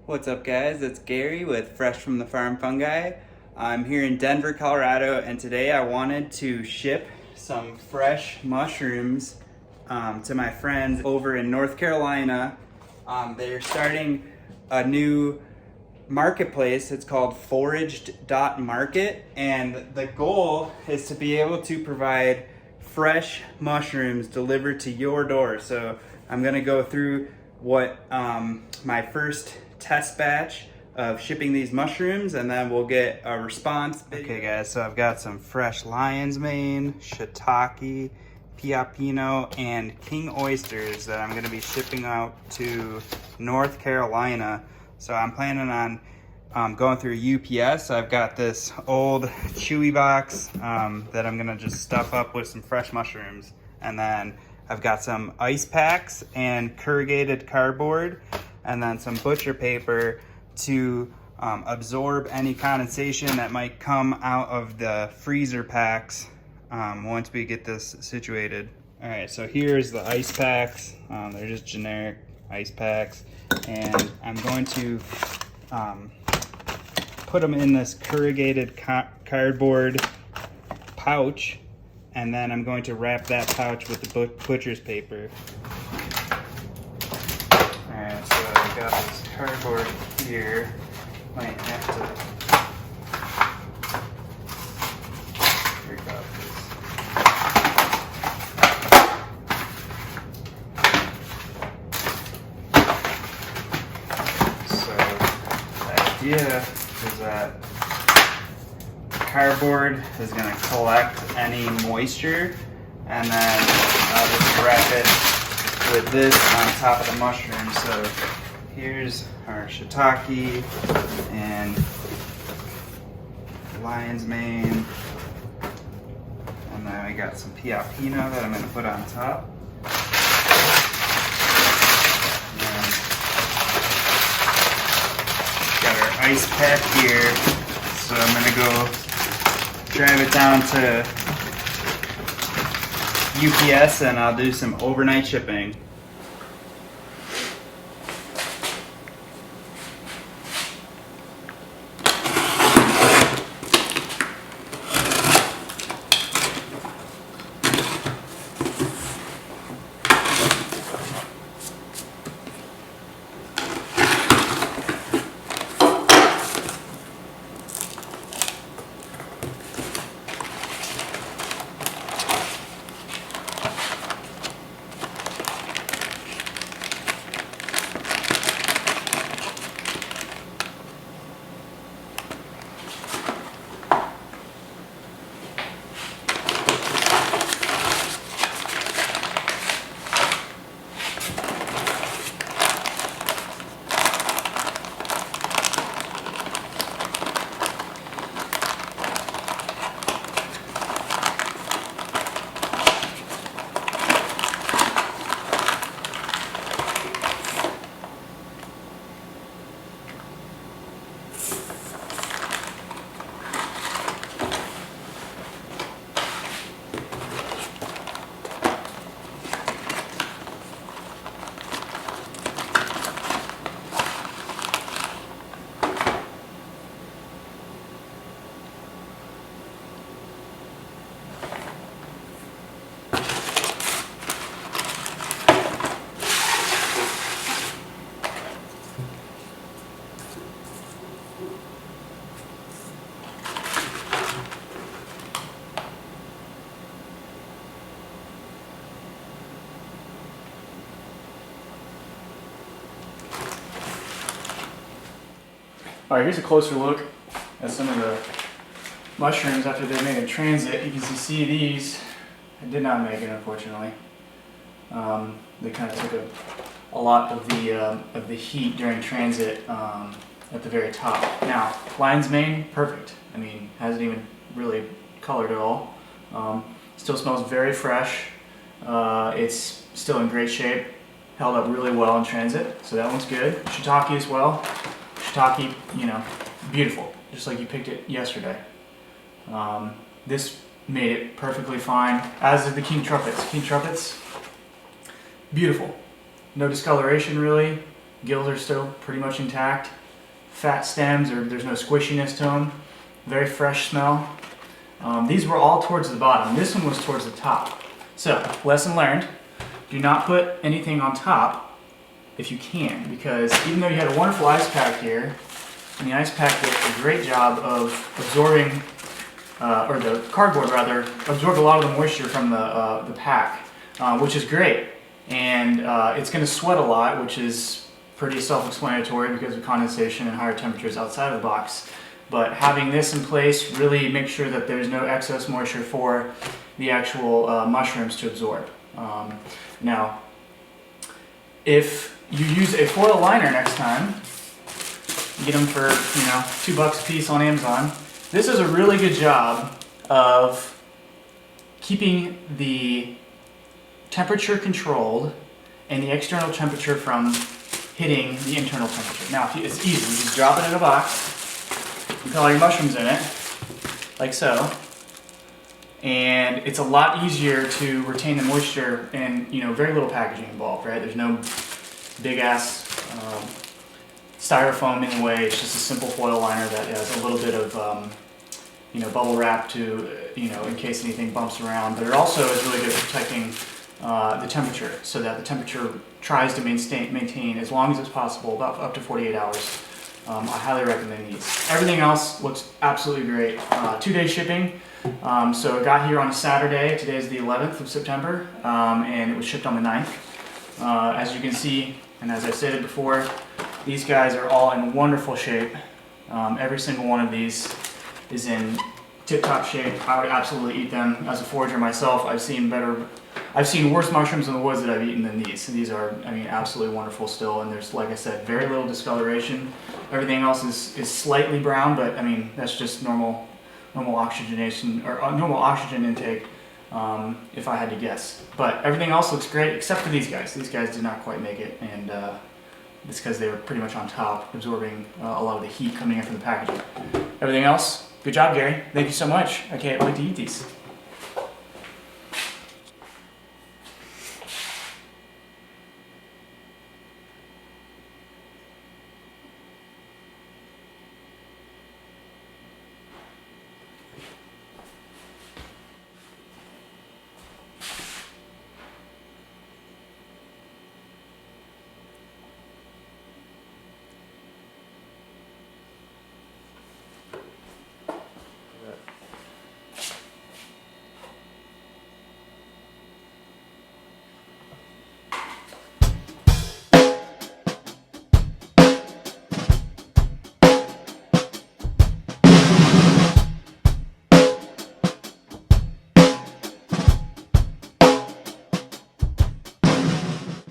What's up, guys? It's Gary with Fresh from the Farm Fungi. I'm here in Denver, Colorado, and today I wanted to ship some fresh mushrooms to my friends over in North Carolina. They're starting a new marketplace. It's called Foraged.market, and the goal is to be able to provide fresh mushrooms delivered to your door. So I'm gonna go through what my first test batch of shipping these mushrooms, and then we'll get a response video. Okay guys, so I've got some fresh lion's mane, shiitake, piapino, and king oysters that I'm going to be shipping out to North Carolina. So I'm planning on going through UPS. I've got this old chewy box that I'm going to just stuff up with some fresh mushrooms, and then I've got some ice packs and corrugated cardboard, and then some butcher paper to absorb any condensation that might come out of the freezer packs once we get this situated. All right, so here's the ice packs. They're just generic ice packs, and I'm going to put them in this corrugated cardboard pouch, and then I'm going to wrap that pouch with the butcher's paper. Alright, so I've got this cardboard here. Might have to figure out this. So the idea is that cardboard is going to collect any moisture, and then I'll just wrap it with this on top of the mushroom. So here's our shiitake and lion's mane, and then I got some piapino that I'm going to put on top. And got our ice pack here, so I'm going to go drive it down to UPS, and I'll do some overnight shipping. All right, here's a closer look at some of the mushrooms after they're made in transit. You can see these, I did not make it, unfortunately. They kind of took a lot of the heat during transit at the very top. Now, lion's mane, perfect. I mean, hasn't even really colored at all. Still smells very fresh. It's still in great shape. Held up really well in transit, so that one's good. Shiitake as well. Shiitake, you know, beautiful, just like you picked it yesterday. This made it perfectly fine, as did the king trumpets. King trumpets, beautiful. No discoloration really. Gills are still pretty much intact. Fat stems, there's no squishiness to them. Very fresh smell. These were all towards the bottom. This one was towards the top. So, lesson learned, do not put anything on top if you can, because even though you had a wonderful ice pack here, and the ice pack did a great job of absorbing, or the cardboard rather, absorbed a lot of the moisture from the pack, which is great. And it's going to sweat a lot, which is pretty self-explanatory because of condensation and higher temperatures outside of the box. But having this in place really makes sure that there's no excess moisture for the actual mushrooms to absorb. Now, if you use a foil liner next time, you get them for $2 a piece on Amazon. This is a really good job of keeping the temperature controlled and the external temperature from hitting the internal temperature. Now, it's easy. You just drop it in a box. You put all your mushrooms in it, like so, and it's a lot easier to retain the moisture and very little packaging involved, right? There's no big ass styrofoam in the way. It's just a simple foil liner that has a little bit of bubble wrap to in case anything bumps around, but it also is really good at protecting the temperature, so that the temperature tries to maintain as long as it's possible, about up to 48 hours. I highly recommend these. Everything else looks absolutely great. 2-day shipping. So it got here on a Saturday. Today is the 11th of September, and it was shipped on the 9th. As you can see, and as I stated before, these guys are all in wonderful shape. Every single one of these is in tip-top shape. I would absolutely eat them. As a forager myself, I've seen worse mushrooms in the woods that I've eaten than these. These are, absolutely wonderful still, and there's, like I said, very little discoloration. Everything else is slightly brown, but that's just normal oxygenation or normal oxygen intake, if I had to guess. But everything else looks great except for these guys. These guys did not quite make it, and it's because they were pretty much on top, absorbing a lot of the heat coming in from the packaging. Everything else, good job, Gary. Thank you so much. I can't wait to eat these.